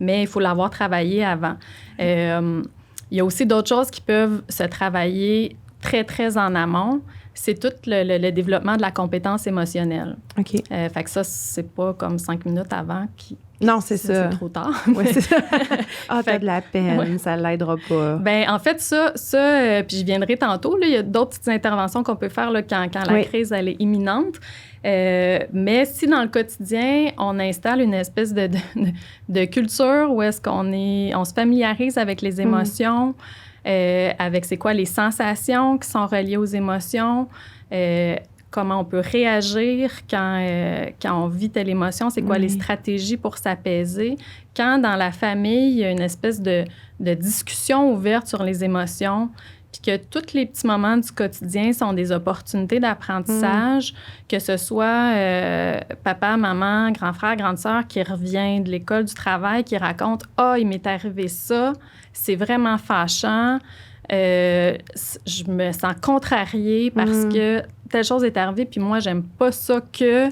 Mais il faut l'avoir travaillé avant. Il y a aussi d'autres choses qui peuvent se travailler très, très en amont. C'est tout le développement de la compétence émotionnelle. OK. Fait que ça, c'est pas comme 5 minutes avant qui... Non, c'est ça. C'est trop tard. Oui, c'est ça. T'as de la peine, ça l'aidera pas. Bien, en fait, ça puis je viendrai tantôt, là, il y a d'autres petites interventions qu'on peut faire là, quand la crise, elle est imminente. Mais si dans le quotidien, on installe une espèce de culture où est-ce on se familiarise avec les émotions, avec c'est quoi les sensations qui sont reliées aux émotions, comment on peut réagir quand on vit telle émotion, c'est quoi les stratégies pour s'apaiser. Quand dans la famille, il y a une espèce de discussion ouverte sur les émotions, puis que tous les petits moments du quotidien sont des opportunités d'apprentissage, que ce soit papa, maman, grand frère, grande sœur qui revient de l'école, du travail, qui raconte « Ah, il m'est arrivé ça, c'est vraiment fâchant. Je me sens contrariée parce que telle chose est arrivée, puis moi, j'aime pas ça que...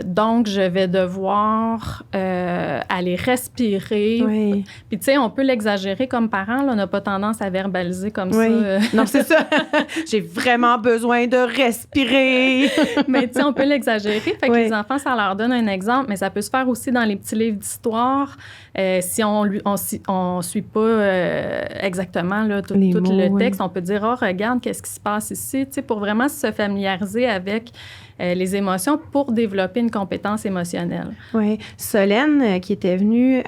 donc, je vais devoir aller respirer. Oui. Puis, tu sais, on peut l'exagérer comme parent. Là, on n'a pas tendance à verbaliser comme ça. Non, c'est ça. J'ai vraiment besoin de respirer. Mais, tu sais, on peut l'exagérer. Fait que les enfants, ça leur donne un exemple, mais ça peut se faire aussi dans les petits livres d'histoire. Si on suit pas exactement là, tout le texte, on peut dire « Oh, regarde, qu'est-ce qui se passe ici? » Tu sais, pour vraiment se familiariser avec les émotions pour développer une compétence émotionnelle. Oui. Solène, qui était venue,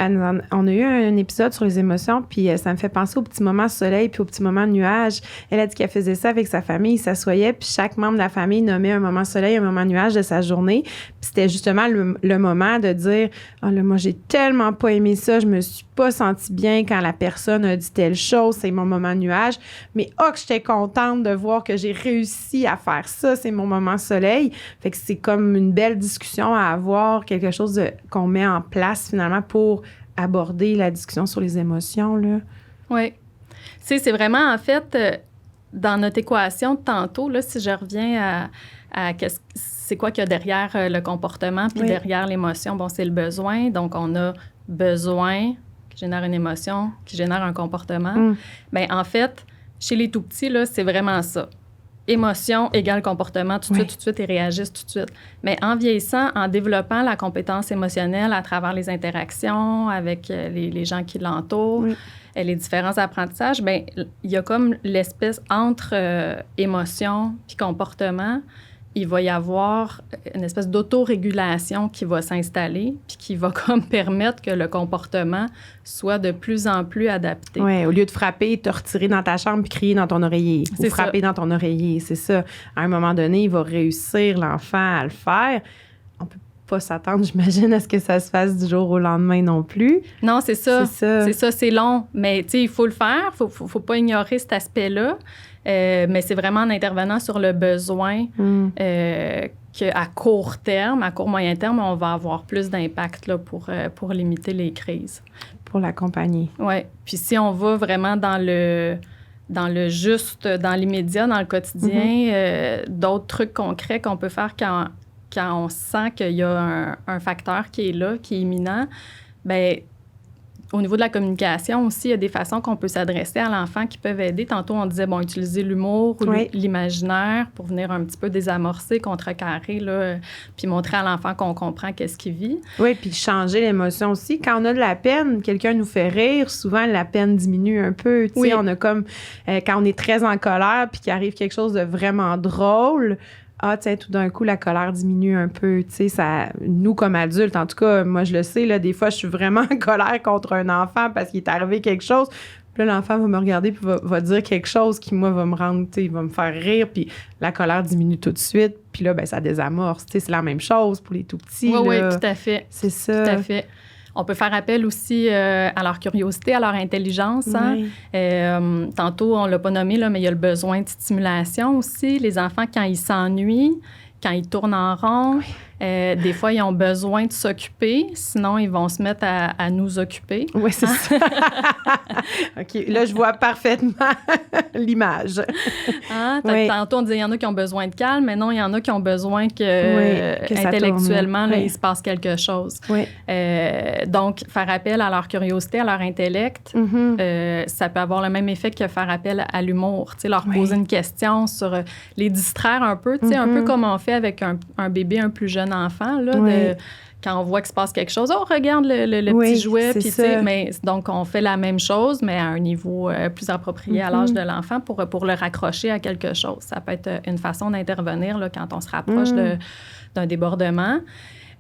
on a eu un épisode sur les émotions, puis ça me fait penser au petit moment soleil puis au petit moment nuage. Elle a dit qu'elle faisait ça avec sa famille. Ils s'assoyaient, puis chaque membre de la famille nommait un moment soleil, un moment nuage de sa journée. Puis c'était justement le moment de dire « Ah là, moi, j'ai tellement pas aimé ça, je me suis pas sentie bien quand la personne a dit telle chose, c'est mon moment nuage. Mais que j'étais contente de voir que j'ai réussi à faire ça, c'est mon moment soleil. » Fait que c'est comme une belle discussion à avoir, quelque chose qu'on met en place finalement pour aborder la discussion sur les émotions, là. Oui. Tu sais, c'est vraiment en fait, dans notre équation de tantôt, là, si je reviens à c'est quoi qu'il y a derrière le comportement puis derrière l'émotion, bon, c'est le besoin. Donc, on a besoin qui génère une émotion, qui génère un comportement. Bien, en fait, chez les tout-petits, là, c'est vraiment ça. Émotion égale comportement, tout de suite, ils réagissent tout de suite. Mais en vieillissant, en développant la compétence émotionnelle à travers les interactions avec les gens qui l'entourent, les différents apprentissages, bien, il y a comme l'espèce entre émotion puis comportement, il va y avoir une espèce d'autorégulation qui va s'installer puis qui va comme permettre que le comportement soit de plus en plus adapté. Oui, au lieu de frapper, te retirer dans ta chambre puis crier dans ton oreiller. Ou frapper dans ton oreiller, c'est ça. À un moment donné, il va réussir, l'enfant, à le faire. On peut pas s'attendre, j'imagine, à ce que ça se fasse du jour au lendemain non plus. Non, c'est ça. C'est long. Mais, tu sais, il faut le faire. Faut pas ignorer cet aspect-là. Mais c'est vraiment en intervenant sur le besoin qu'à court terme, à court-moyen terme, on va avoir plus d'impact là, pour limiter les crises. Pour l'accompagner. Oui. Puis si on va vraiment dans le juste, dans l'immédiat, dans le quotidien, d'autres trucs concrets qu'on peut faire quand quand on sent qu'il y a un facteur qui est là, qui est imminent, bien, au niveau de la communication aussi, il y a des façons qu'on peut s'adresser à l'enfant qui peuvent aider. Tantôt, on disait, bon, utiliser l'humour ou l'imaginaire pour venir un petit peu désamorcer, contrecarrer, là, puis montrer à l'enfant qu'on comprend qu'est-ce qu'il vit. Oui, puis changer l'émotion aussi. Quand on a de la peine, quelqu'un nous fait rire, souvent, la peine diminue un peu. Tu sais, on a comme, quand on est très en colère puis qu'il arrive quelque chose de vraiment drôle, tiens, tout d'un coup, la colère diminue un peu. Tu sais, ça, nous, comme adultes, en tout cas, moi, je le sais, là, des fois, je suis vraiment en colère contre un enfant parce qu'il est arrivé quelque chose. Puis là, l'enfant va me regarder puis va dire quelque chose qui, moi, va me rendre, tu sais, va me faire rire. Puis la colère diminue tout de suite. Puis là, ben ça désamorce. Tu sais, c'est la même chose pour les tout-petits. Oui, tout à fait. C'est ça. Tout à fait. On peut faire appel aussi à leur curiosité, à leur intelligence. Hein? Tantôt, on ne l'a pas nommé, là, mais il y a le besoin de stimulation aussi. Les enfants, quand ils s'ennuient, quand ils tournent en rond, des fois, ils ont besoin de s'occuper. Sinon, ils vont se mettre à nous occuper. Oui, c'est ça. OK. Là, je vois parfaitement l'image. Tantôt, on disait qu'il y en a qui ont besoin de calme, mais non, il y en a qui ont besoin que intellectuellement, là, il se passe quelque chose. Donc, faire appel à leur curiosité, à leur intellect, ça peut avoir le même effet que faire appel à l'humour. Tu sais, leur poser une question sur les distraire un peu, tu sais, un peu comme on fait avec un bébé un plus jeune enfant, là, quand on voit qu'il se passe quelque chose, on regarde le petit jouet, puis donc on fait la même chose, mais à un niveau plus approprié à l'âge de l'enfant pour le raccrocher à quelque chose. Ça peut être une façon d'intervenir là, quand on se rapproche d'un débordement.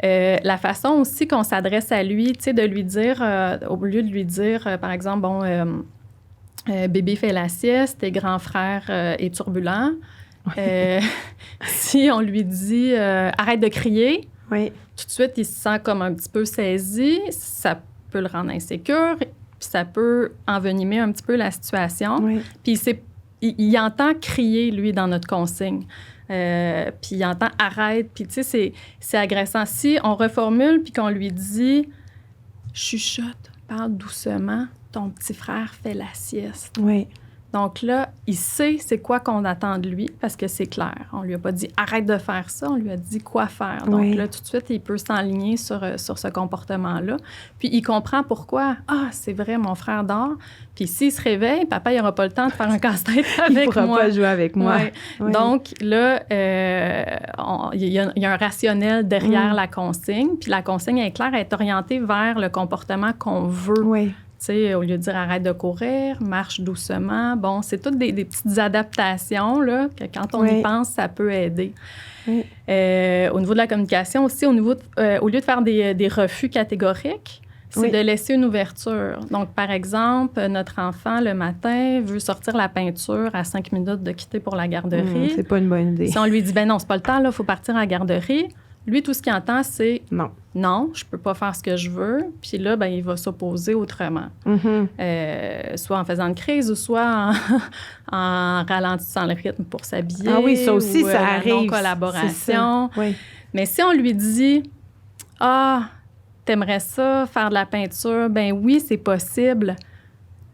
La façon aussi qu'on s'adresse à lui, tu sais, de lui dire, au lieu de lui dire, par exemple, bon, bébé fait la sieste, tes grands frères est turbulent. Si on lui dit arrête de crier, tout de suite, il se sent comme un petit peu saisi. Ça peut le rendre insécure, puis ça peut envenimer un petit peu la situation. Puis il entend crier, lui, dans notre consigne. Puis il entend arrête. Puis tu sais, c'est agressant. Si on reformule puis qu'on lui dit chuchote, parle doucement, ton petit frère fait la sieste. Donc là, il sait c'est quoi qu'on attend de lui parce que c'est clair. On lui a pas dit « arrête de faire ça », on lui a dit quoi faire. Donc là, tout de suite, il peut s'enligner sur ce comportement-là. Puis il comprend pourquoi. « Ah, c'est vrai, mon frère dort. » Puis s'il se réveille, papa, il n'aura pas le temps de faire un casse-tête avec moi. Il ne pourra pas jouer avec moi. Donc là, il y a un rationnel derrière la consigne. Puis la consigne est claire, elle est orientée vers le comportement qu'on veut. Tu sais, au lieu de dire arrête de courir, marche doucement. Bon, c'est toutes des petites adaptations là, que quand on y pense, ça peut aider. Au niveau de la communication aussi, au lieu de faire des refus catégoriques, c'est de laisser une ouverture. Donc, par exemple, notre enfant, le matin, veut sortir la peinture à 5 minutes de quitter pour la garderie. C'est pas une bonne idée. Si on lui dit, ben non, c'est pas le temps, là, il faut partir à la garderie. Lui, tout ce qu'il entend, c'est non, je peux pas faire ce que je veux. Puis là, ben, il va s'opposer autrement. Soit en faisant une crise ou soit en ralentissant le rythme pour s'habiller. Ah oui, ça aussi, ça arrive. Non-collaboration. Mais si on lui dit t'aimerais ça, faire de la peinture? Ben oui, c'est possible.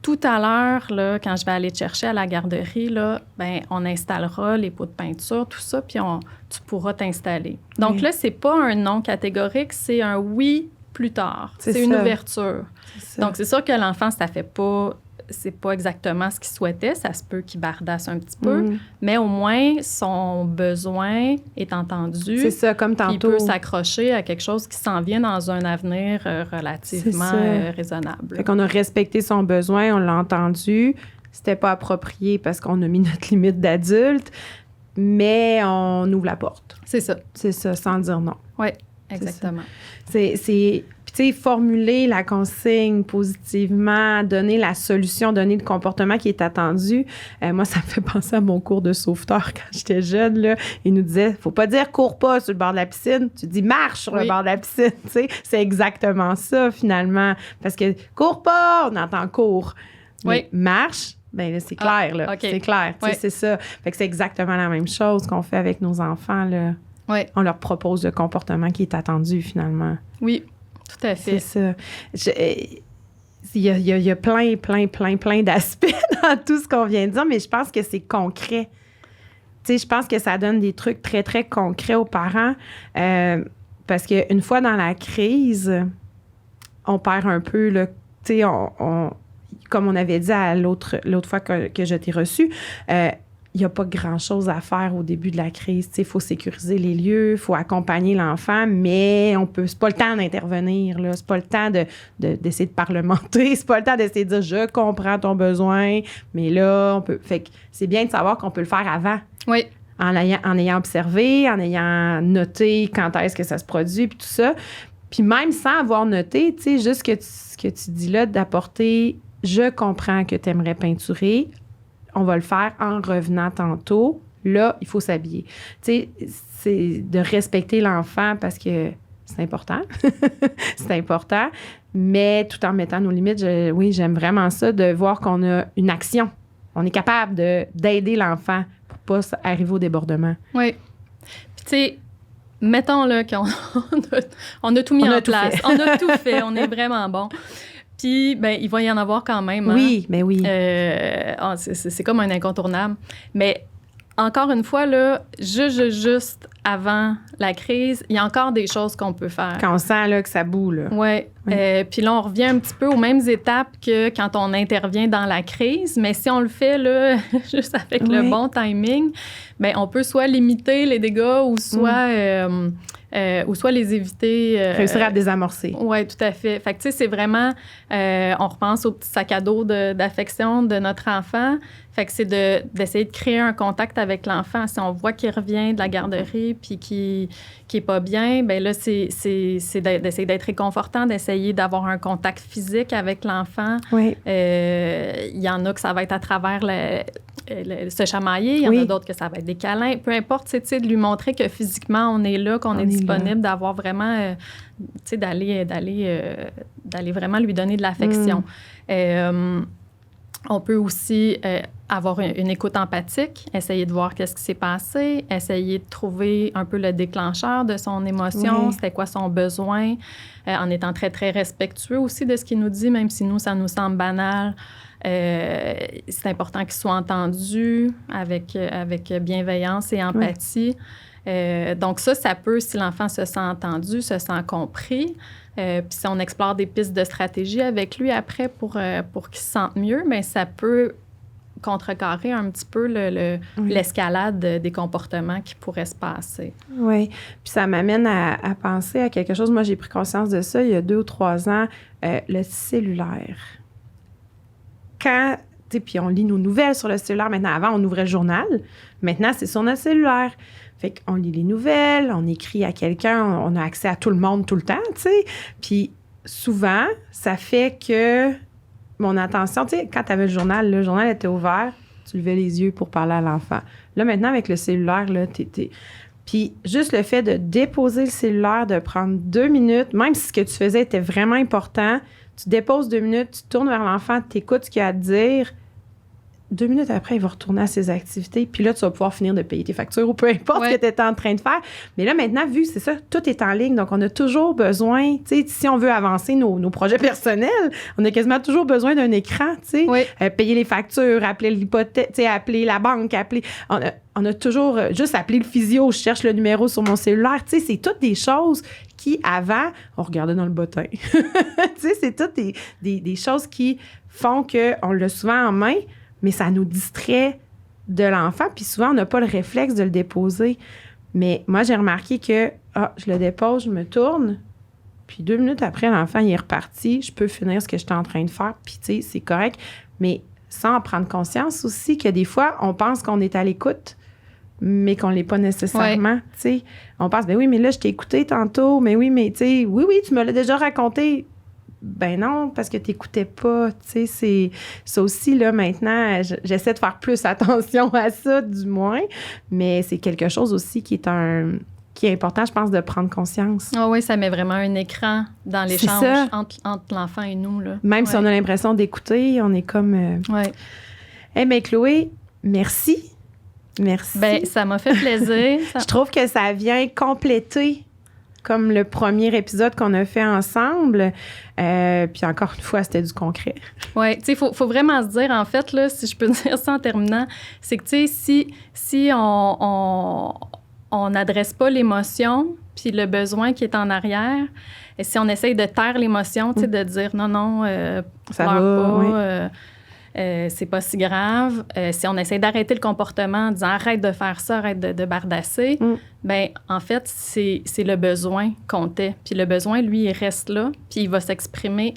Tout à l'heure, là, quand je vais aller te chercher à la garderie, là, ben, on installera les pots de peinture, tout ça, puis tu pourras t'installer. Donc là, c'est pas un non catégorique, c'est un oui plus tard. C'est une ouverture. Donc, c'est sûr que l'enfant, ça fait pas... C'est pas exactement ce qu'il souhaitait. Ça se peut qu'il bardasse un petit peu, mais au moins, son besoin est entendu. C'est ça, comme tantôt. Il peut s'accrocher à quelque chose qui s'en vient dans un avenir relativement raisonnable. Fait qu'on a respecté son besoin, on l'a entendu. C'était pas approprié parce qu'on a mis notre limite d'adulte, mais on ouvre la porte. C'est ça. C'est ça, sans dire non. Oui, exactement. C'est tu sais, formuler la consigne positivement, donner la solution, donner le comportement qui est attendu. Moi, ça me fait penser à mon cours de sauveteur quand j'étais jeune. Là. Il nous disait, faut pas dire « cours pas sur le bord de la piscine », tu dis « marche sur le bord de la piscine ». Tu sais, c'est exactement ça, finalement. Parce que « cours pas », on entend « cours ». Mais « marche », bien là, c'est clair. Là. Okay. C'est clair, tu sais, c'est ça. Fait que c'est exactement la même chose qu'on fait avec nos enfants. Là. On leur propose le comportement qui est attendu, finalement. Oui. Tout à fait. C'est ça. Il y a plein d'aspects dans tout ce qu'on vient de dire, mais je pense que c'est concret. sais, je pense que ça donne des trucs très, très concrets aux parents parce qu'une fois dans la crise, on perd un peu, tu sais, comme on avait dit l'autre fois que je t'ai reçu, il n'y a pas grand-chose à faire au début de la crise. Il faut sécuriser les lieux, il faut accompagner l'enfant, mais c'est pas le temps d'intervenir, là. C'est pas le temps d'essayer de parlementer, c'est pas le temps d'essayer de dire « je comprends ton besoin », mais là, Fait que c'est bien de savoir qu'on peut le faire avant. Oui. En ayant observé, en ayant noté quand est-ce que ça se produit, puis tout ça. Puis même sans avoir noté, tu sais, juste ce que tu dis là, d'apporter « je comprends que tu aimerais peinturer », on va le faire en revenant tantôt. Là, il faut s'habiller. Tu sais, c'est de respecter l'enfant parce que c'est important. C'est important. Mais tout en mettant nos limites, j'aime vraiment ça, de voir qu'on a une action. On est capable d'aider l'enfant pour pas arriver au débordement. Oui. Puis, tu sais, mettons là qu'on on a tout mis en place. On a tout fait. On est vraiment bon. Puis, ben, il va y en avoir quand même. Oui, mais oui. C'est comme un incontournable. Mais encore une fois, là, juste avant la crise, il y a encore des choses qu'on peut faire. Quand on sent là, que ça boue, là. Ouais. Oui. Puis là, on revient un petit peu aux mêmes étapes que quand on intervient dans la crise. Mais si on le fait là, juste avec le bon timing, ben, on peut soit limiter les dégâts ou soit les éviter. Réussir à désamorcer. Oui, tout à fait. Fait que, tu sais, c'est vraiment, on repense au petit sac à dos d'affection de notre enfant. Fait que c'est d'essayer de créer un contact avec l'enfant. Si on voit qu'il revient de la garderie puis qu'il est pas bien, bien là, c'est d'essayer d'être réconfortant, d'essayer d'avoir un contact physique avec l'enfant. Oui. Il y en a que ça va être à travers se chamailler. Il y en a d'autres que ça va être des câlins. Peu importe, tu sais, de lui montrer que physiquement, on est là, qu'on est disponible, d'avoir vraiment, tu sais, d'aller vraiment lui donner de l'affection. On peut aussi avoir une écoute empathique, essayer de voir qu'est-ce qui s'est passé, essayer de trouver un peu le déclencheur de son émotion, c'était quoi son besoin, en étant très, très respectueux aussi de ce qu'il nous dit, même si nous, ça nous semble banal. C'est important qu'il soit entendu avec bienveillance et empathie. Donc ça peut, si l'enfant se sent entendu, se sent compris, puis si on explore des pistes de stratégie avec lui après pour qu'il se sente mieux, bien, ça peut contrecarrer un petit peu l'escalade des comportements qui pourraient se passer. Oui, puis ça m'amène à penser à quelque chose. Moi, j'ai pris conscience de ça il y a 2 ou 3 ans, le cellulaire. Quand, tu sais, puis on lit nos nouvelles sur le cellulaire. Maintenant, avant, on ouvrait le journal. Maintenant, c'est sur notre cellulaire. Fait qu'on lit les nouvelles, on écrit à quelqu'un, on a accès à tout le monde tout le temps, tu sais. Puis souvent, ça fait que mon attention, tu sais, quand tu avais le journal était ouvert, tu levais les yeux pour parler à l'enfant. Là, maintenant, avec le cellulaire, là, Puis juste le fait de déposer le cellulaire, de prendre 2 minutes, même si ce que tu faisais était vraiment important, tu déposes 2 minutes, tu tournes vers l'enfant, tu écoutes ce qu'il a à te dire. 2 minutes après, il va retourner à ses activités. Puis là, tu vas pouvoir finir de payer tes factures ou peu importe ce que tu étais en train de faire. Mais là, maintenant, vu que c'est ça, tout est en ligne. Donc, on a toujours besoin, tu sais, si on veut avancer nos projets personnels, on a quasiment toujours besoin d'un écran, tu sais. Payer les factures, appeler l'hypothèque, tu sais, appeler la banque, on a toujours juste appelé le physio, je cherche le numéro sur mon cellulaire. Tu sais, c'est toutes des choses qui, avant, on regardait dans le bottin. Tu sais, c'est toutes des choses qui font qu'on l'a souvent en main, mais ça nous distrait de l'enfant, puis souvent, on n'a pas le réflexe de le déposer. Mais moi, j'ai remarqué que, je le dépose, je me tourne, puis 2 minutes après, l'enfant, il est reparti, je peux finir ce que j'étais en train de faire, puis tu sais, c'est correct. Mais sans en prendre conscience aussi que des fois, on pense qu'on est à l'écoute, mais qu'on ne l'est pas nécessairement, tu sais. On pense, ben oui, mais là, je t'ai écouté tantôt, mais oui, mais tu sais, oui, tu me l'as déjà raconté. Ben non, parce que tu n'écoutais pas, tu sais, c'est ça aussi, là, maintenant, j'essaie de faire plus attention à ça, du moins, mais c'est quelque chose aussi qui est important, je pense, de prendre conscience. Ah oui, ça met vraiment un écran dans l'échange entre l'enfant et nous, là. Même si on a l'impression d'écouter, on est comme... Eh bien, Chloé, merci. Merci. Bien, ça m'a fait plaisir. Je trouve que ça vient compléter comme le premier épisode qu'on a fait ensemble. Puis encore une fois, c'était du concret. Oui, tu sais, faut vraiment se dire, en fait, là, si je peux dire ça en terminant, c'est que, tu sais, si on n'adresse pas l'émotion puis le besoin qui est en arrière, et si on essaye de taire l'émotion, tu sais, de dire non, ça pleure va, pas, c'est pas si grave. Si on essaie d'arrêter le comportement en disant arrête de faire ça, arrête de bardasser, bien, en fait, c'est le besoin qu'on tait. Puis le besoin, lui, il reste là, puis il va s'exprimer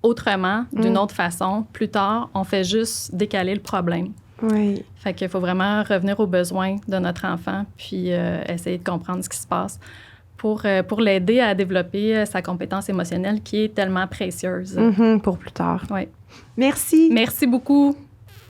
autrement, d'une autre façon. Plus tard, on fait juste décaler le problème. Oui. Fait qu'il faut vraiment revenir aux besoins de notre enfant, puis essayer de comprendre ce qui se passe pour l'aider à développer sa compétence émotionnelle qui est tellement précieuse. Pour plus tard. Oui. Merci. Merci beaucoup.